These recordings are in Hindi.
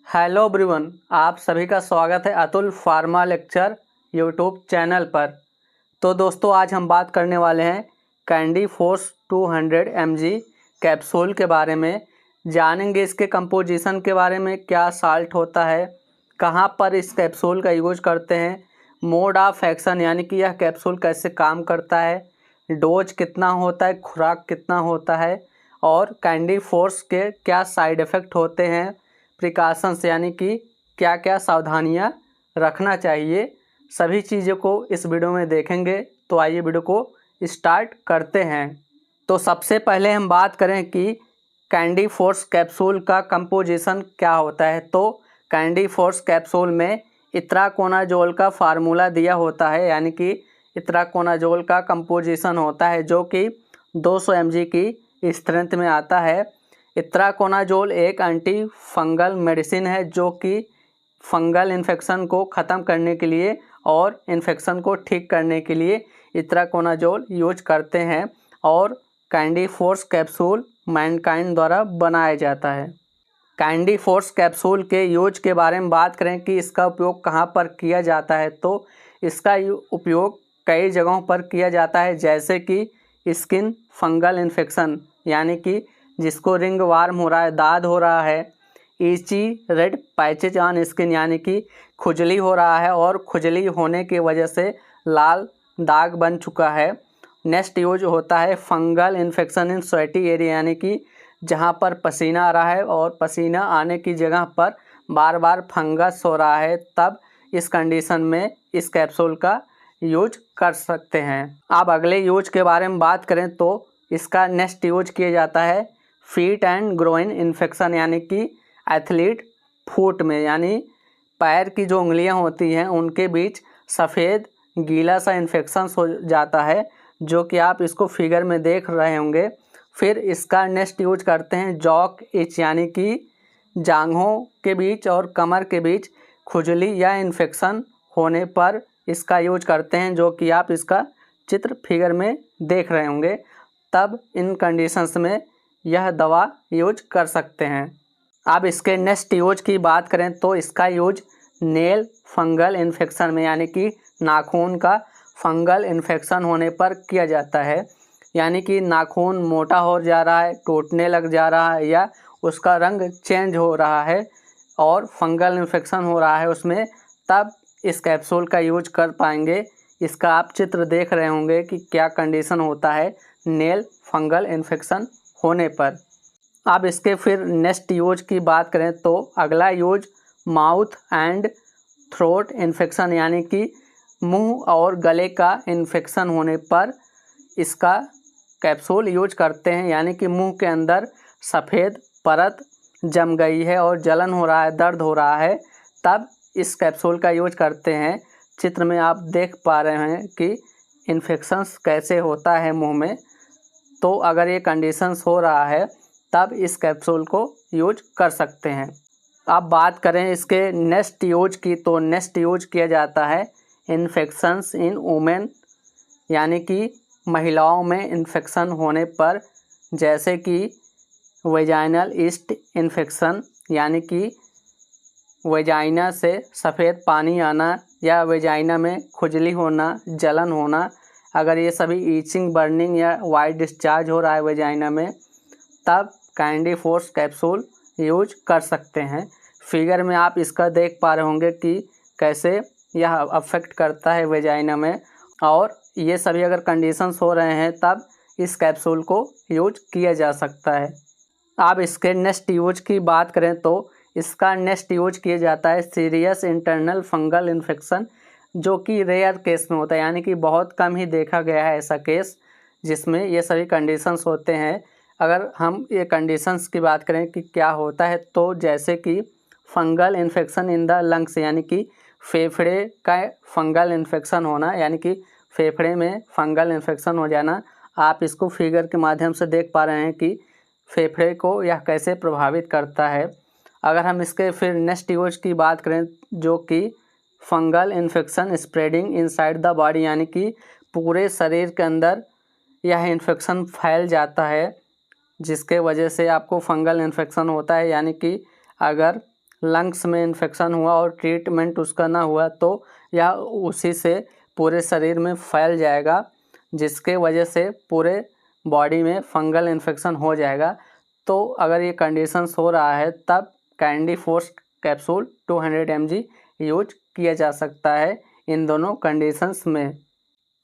हेलो एवरीवन, आप सभी का स्वागत है Atul pharma lecture YouTube channel पर। तो दोस्तों, आज हम बात करने वाले हैं कैंडी फोर्स 200 mg कैप्सूल के बारे में। जानेंगे इसके कंपोजिशन के बारे में, क्या साल्ट होता है, कहां पर इस कैप्सूल का यूज करते हैं, मोड ऑफ एक्शन यानी कि यह कैप्सूल कैसे काम करता है, डोज कितना होता है, खुराक कितना होता है, और कैंडी फोर्स के क्या साइड इफ़ेक्ट होते हैं, प्रिकॉशंस यानी कि क्या क्या सावधानियां रखना चाहिए। सभी चीज़ों को इस वीडियो में देखेंगे। तो आइए वीडियो को स्टार्ट करते हैं। तो सबसे पहले हम बात करें कि कैंडी फोर्स कैप्सूल का कंपोजिशन क्या होता है। तो कैंडी फोर्स कैप्सूल में इत्राकोनाजोल का फार्मूला दिया होता है, यानी कि इत्राकोनाजोल का कंपोजिशन होता है जो कि 200 mg की स्ट्रेंथ में आता है। इत्राकोनाजोल एक एंटी फंगल मेडिसिन है जो कि फंगल इन्फेक्शन को ख़त्म करने के लिए और इन्फेक्शन को ठीक करने के लिए इत्राकोनाजोल यूज करते हैं, और कैंडी फोर्स कैप्सूल मैनकाइंड द्वारा बनाया जाता है। कैंडी फोर्स कैप्सूल के यूज के बारे में बात करें कि इसका उपयोग कहाँ पर किया जाता है, तो इसका उपयोग कई जगहों पर किया जाता है, जैसे कि स्किन फंगल इन्फेक्शन यानी कि जिसको रिंग वार्म हो रहा है, दाद हो रहा है, ईची रेड पैचेज ऑन स्किन यानी कि खुजली हो रहा है और खुजली होने की वजह से लाल दाग बन चुका है। नेक्स्ट यूज होता है fungal infection in sweaty area यानी कि जहां पर पसीना आ रहा है और पसीना आने की जगह पर बार बार फंगस हो रहा है, तब इस कंडीशन में इस कैप्सूल का यूज कर सकते हैं। अब अगले यूज के बारे में बात करें तो इसका नेक्स्ट यूज किया जाता है फीट एंड ग्रोइन इन्फेक्शन यानी कि एथलीट फुट में, यानी पैर की जो उंगलियां होती हैं उनके बीच सफ़ेद गीला सा इन्फेक्शन हो जाता है, जो कि आप इसको फिगर में देख रहे होंगे। फिर इसका नेक्स्ट यूज करते हैं जॉक इच यानी कि जांघों के बीच और कमर के बीच खुजली या इन्फेक्शन होने पर इसका यूज करते हैं, जो कि आप इसका चित्र फिगर में देख रहे होंगे। तब इन कंडीशंस में यह दवा यूज कर सकते हैं। अब इसके नेक्स्ट यूज की बात करें तो इसका यूज नेल फंगल इन्फेक्शन में यानी कि नाखून का फंगल इन्फेक्शन होने पर किया जाता है, यानी कि नाखून मोटा हो जा रहा है, टूटने लग जा रहा है या उसका रंग चेंज हो रहा है और फंगल इन्फेक्शन हो रहा है उसमें, तब इस कैप्सूल का यूज कर पाएंगे। इसका आप चित्र देख रहे होंगे कि क्या कंडीशन होता है नेल फंगल इन्फेक्शन होने पर। अब इसके फिर नेक्स्ट यूज की बात करें तो अगला use mouth and throat infection यानी कि मुंह और गले का इन्फेक्शन होने पर इसका कैप्सूल यूज करते हैं, यानी कि मुंह के अंदर सफ़ेद परत जम गई है और जलन हो रहा है, दर्द हो रहा है, तब इस कैप्सूल का यूज करते हैं। चित्र में आप देख पा रहे हैं कि इन्फेक्शंस कैसे होता है मुंह में। तो अगर ये कंडीशंस हो रहा है तब इस कैप्सूल को यूज कर सकते हैं। अब बात करें इसके नेक्स्ट यूज की, तो नेक्स्ट यूज किया जाता है इन्फेक्शंस इन वुमेन यानी कि महिलाओं में इन्फेक्शन होने पर, जैसे कि वेजाइनल ईस्ट इन्फेक्शन यानी कि वेजाइना से सफ़ेद पानी आना या वेजाइना में खुजली होना, जलन होना, अगर ये सभी ईचिंग, बर्निंग या वाइट डिस्चार्ज हो रहा है वेजाइना में, तब कैंडी फोर्स कैप्सूल यूज कर सकते हैं। फिगर में आप इसका देख पा रहे होंगे कि कैसे यह अफेक्ट करता है वेजाइना में, और ये सभी अगर कंडीशंस हो रहे हैं तब इस कैप्सूल को यूज किया जा सकता है। अब इसके नेक्स्ट यूज की बात करें तो इसका नेक्स्ट यूज किया जाता है सीरियस इंटरनल फंगल इन्फेक्शन, जो कि रेयर केस में होता है, यानी कि बहुत कम ही देखा गया है ऐसा केस जिसमें ये सभी कंडीशंस होते हैं। अगर हम ये कंडीशंस की बात करें कि क्या होता है, तो जैसे कि fungal infection in the lungs यानी कि फेफड़े का फंगल इन्फेक्शन होना, यानी कि फेफड़े में फंगल इन्फेक्शन हो जाना। आप इसको फिगर के माध्यम से देख पा रहे हैं कि फेफड़े को यह कैसे प्रभावित करता है। अगर हम इसके फिर नेक्स्ट यूज की बात करें, जो कि fungal infection spreading inside the body यानी कि पूरे शरीर के अंदर यह इन्फेक्शन फैल जाता है, जिसके वजह से आपको फंगल इन्फेक्शन होता है, यानी कि अगर लंग्स में इन्फेक्शन हुआ और ट्रीटमेंट उसका ना हुआ तो यह उसी से पूरे शरीर में फैल जाएगा, जिसके वजह से पूरे बॉडी में फंगल इन्फेक्शन हो जाएगा। तो अगर ये कंडीशंस हो रहा है तब candy force capsule 200 mg use किया जा सकता है इन दोनों कंडीशंस में।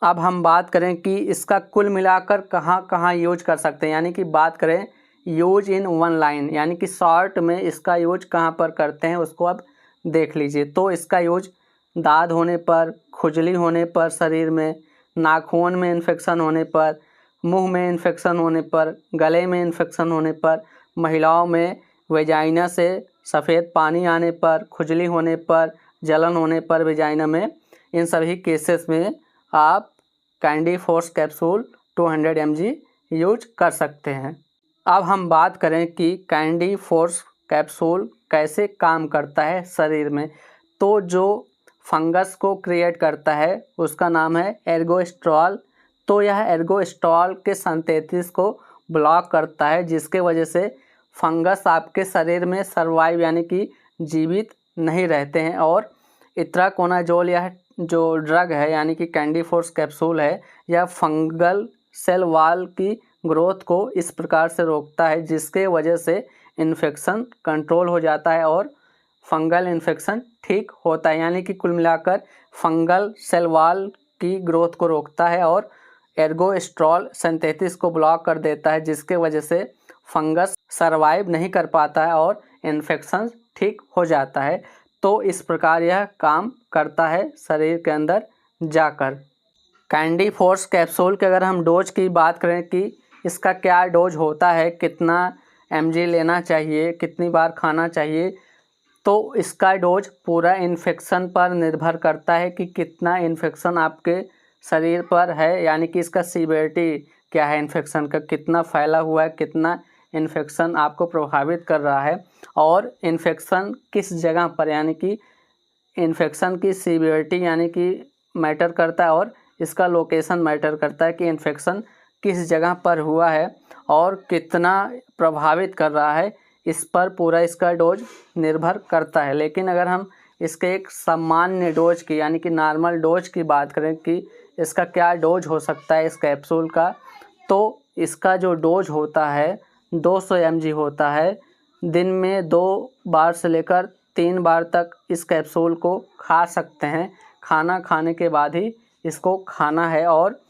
अब हम बात करें कि इसका कुल मिलाकर कहाँ कहाँ यूज कर सकते हैं, यानी कि बात करें यूज इन वन लाइन, यानी कि शॉर्ट में इसका यूज कहाँ पर करते हैं उसको अब देख लीजिए। तो इसका यूज दाद होने पर, खुजली होने पर शरीर में, नाखून में इन्फेक्शन होने पर, मुंह में इन्फेक्शन होने पर, गले में इन्फेक्शन होने पर, महिलाओं में वेजाइना से सफ़ेद पानी आने पर, खुजली होने पर, जलन होने पर वेजाइना में, इन सभी केसेस में आप candy force capsule 200 mg use कर सकते हैं। अब हम बात करें कि कैंडी फोर्स कैप्सूल कैसे काम करता है शरीर में। तो जो फंगस को क्रिएट करता है उसका नाम है एर्गोस्ट्रॉल। तो यह एर्गोस्ट्रॉल के सिंथेसिस को ब्लॉक करता है, जिसके वजह से फंगस आपके शरीर में सर्वाइव यानी कि जीवित नहीं रहते हैं। और इत्राकोनाजोल यह जो ड्रग है यानी कि कैंडी फोर्स कैप्सूल है, यह फंगल सेल वॉल की ग्रोथ को इस प्रकार से रोकता है जिसके वजह से इन्फेक्शन कंट्रोल हो जाता है और फंगल इन्फेक्शन ठीक होता है। यानी कि कुल मिलाकर फंगल सेल वॉल की ग्रोथ को रोकता है और एर्गोस्ट्रॉल सिंथेसिस को ब्लॉक कर देता है, जिसके वजह से फंगस सर्वाइव नहीं कर पाता है और इन्फेक्शन ठीक हो जाता है। तो इस प्रकार यह काम करता है शरीर के अंदर जाकर। कैंडी फोर्स कैप्सूल के अगर हम डोज की बात करें कि इसका क्या डोज होता है, कितना mg लेना चाहिए, कितनी बार खाना चाहिए, तो इसका डोज पूरा इन्फेक्शन पर निर्भर करता है कि कितना इन्फेक्शन आपके शरीर पर है, यानी कि इसका सीवियरिटी क्या है, इन्फेक्शन का कितना फैला हुआ है, कितना इन्फेक्शन आपको प्रभावित कर रहा है और इन्फेक्शन किस जगह पर, यानी कि इन्फेक्शन की सीवियरिटी यानी कि मैटर करता है और इसका लोकेशन मैटर करता है कि इन्फेक्शन किस जगह पर हुआ है और कितना प्रभावित कर रहा है, इस पर पूरा इसका डोज निर्भर करता है। लेकिन अगर हम इसके एक सामान्य डोज की यानी कि नॉर्मल डोज की बात करें कि इसका क्या डोज हो सकता है इस कैप्सूल का, तो इसका जो डोज होता है 200 mg होता है। दिन में 2 बार से लेकर 3 बार तक इस कैप्सूल को खा सकते हैं। खाना खाने के बाद ही इसको खाना है और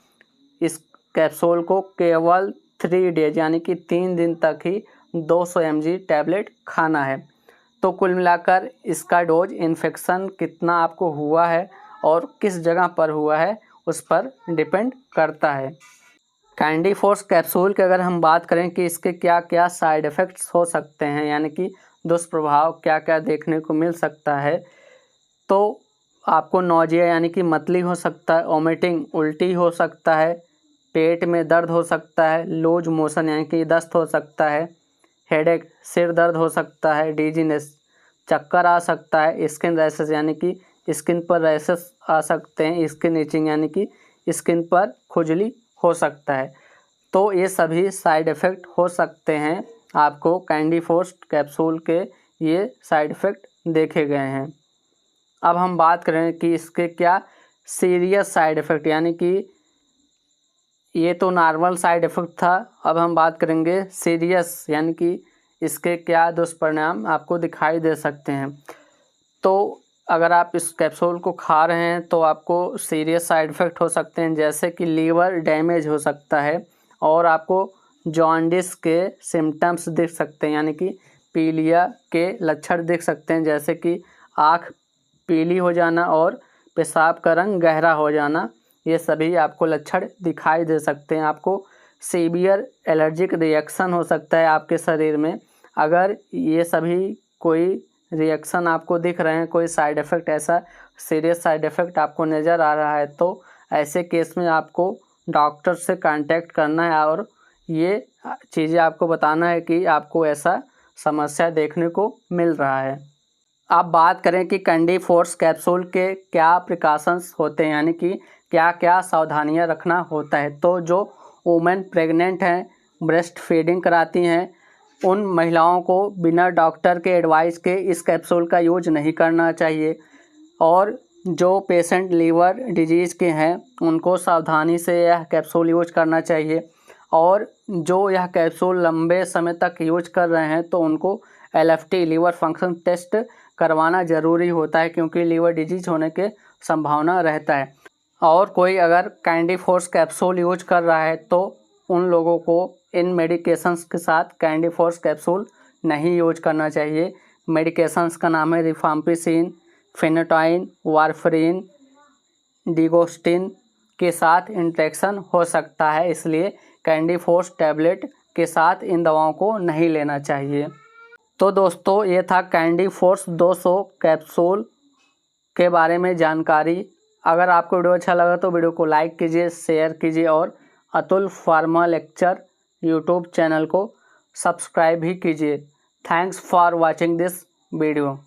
इस कैप्सूल को केवल 3 डेज यानी कि 3 दिन तक ही 200 mg टैबलेट खाना है। तो कुल मिलाकर इसका डोज इन्फेक्शन कितना आपको हुआ है और किस जगह पर हुआ है उस पर डिपेंड करता है। कैंडी फोर्स कैप्सूल की अगर हम बात करें कि इसके क्या क्या साइड इफ़ेक्ट्स हो सकते हैं, यानी कि दुष्प्रभाव क्या क्या देखने को मिल सकता है, तो आपको नोजिया यानी कि मतली हो सकता है, वोमिटिंग उल्टी हो सकता है, पेट में दर्द हो सकता है, लूज मोशन यानी कि दस्त हो सकता है, हेडेक सिर दर्द हो सकता है, डिजीनेस चक्कर आ सकता है, स्किन रैशेस यानी कि स्किन पर रैशेस आ सकते हैं, स्किन इचिंग यानी कि स्किन पर खुजली हो सकता है। तो ये सभी साइड इफ़ेक्ट हो सकते हैं। आपको कैंडी फोर्स कैप्सूल के ये साइड इफ़ेक्ट देखे गए हैं। अब हम बात करें कि इसके क्या सीरियस साइड इफ़ेक्ट, यानी कि ये तो नॉर्मल साइड इफ़ेक्ट था, अब हम बात करेंगे सीरियस यानी कि इसके क्या दुष्परिणाम आपको दिखाई दे सकते हैं। तो अगर आप इस कैप्सूल को खा रहे हैं तो आपको सीरियस साइड इफ़ेक्ट हो सकते हैं, जैसे कि लीवर डैमेज हो सकता है और आपको जॉन्डिस के सिम्टम्स दिख सकते हैं, यानी कि पीलिया के लक्षण दिख सकते हैं, जैसे कि आँख पीली हो जाना और पेशाब का रंग गहरा हो जाना, ये सभी आपको लक्षण दिखाई दे सकते हैं। आपको सीवियर एलर्जिक रिएक्शन हो सकता है आपके शरीर में। अगर ये सभी कोई रिएक्शन आपको दिख रहे हैं, कोई साइड इफ़ेक्ट ऐसा सीरियस साइड इफ़ेक्ट आपको नज़र आ रहा है, तो ऐसे केस में आपको डॉक्टर से कांटेक्ट करना है और ये चीज़ें आपको बताना है कि आपको ऐसा समस्या देखने को मिल रहा है। अब बात करें कि कैंडी फोर्स कैप्सूल के क्या प्रिकॉशंस होते हैं, यानी कि क्या क्या सावधानियां रखना होता है। तो जो वुमेन प्रेग्नेंट हैं, ब्रेस्ट फीडिंग कराती हैं, उन महिलाओं को बिना डॉक्टर के एडवाइस के इस कैप्सूल का यूज नहीं करना चाहिए। और जो पेशेंट लीवर डिजीज़ के हैं उनको सावधानी से यह कैप्सूल यूज करना चाहिए। और जो यह कैप्सूल लंबे समय तक यूज कर रहे हैं तो उनको LFT लीवर फंक्शन टेस्ट करवाना ज़रूरी होता है, क्योंकि लीवर डिजीज होने के संभावना रहता है। और कोई अगर कैंडी फोर्स कैप्सूल यूज कर रहा है तो उन लोगों को इन मेडिकेशंस के साथ कैंडी फोर्स कैप्सूल नहीं यूज करना चाहिए। मेडिकेशंस का नाम है रिफाम्पिसिन, फेनेटोइन, वारफरीन, डिगोस्टिन के साथ इंटरेक्शन हो सकता है, इसलिए कैंडी फोर्स टैबलेट के साथ इन दवाओं को नहीं लेना चाहिए। तो दोस्तों ये था कैंडी फोर्स 200 कैप्सूल के बारे में जानकारी। अगर आपको वीडियो अच्छा लगा तो वीडियो को लाइक कीजिए, शेयर कीजिए और Atul pharma lecture YouTube channel को सब्सक्राइब भी कीजिए। Thanks for watching this video.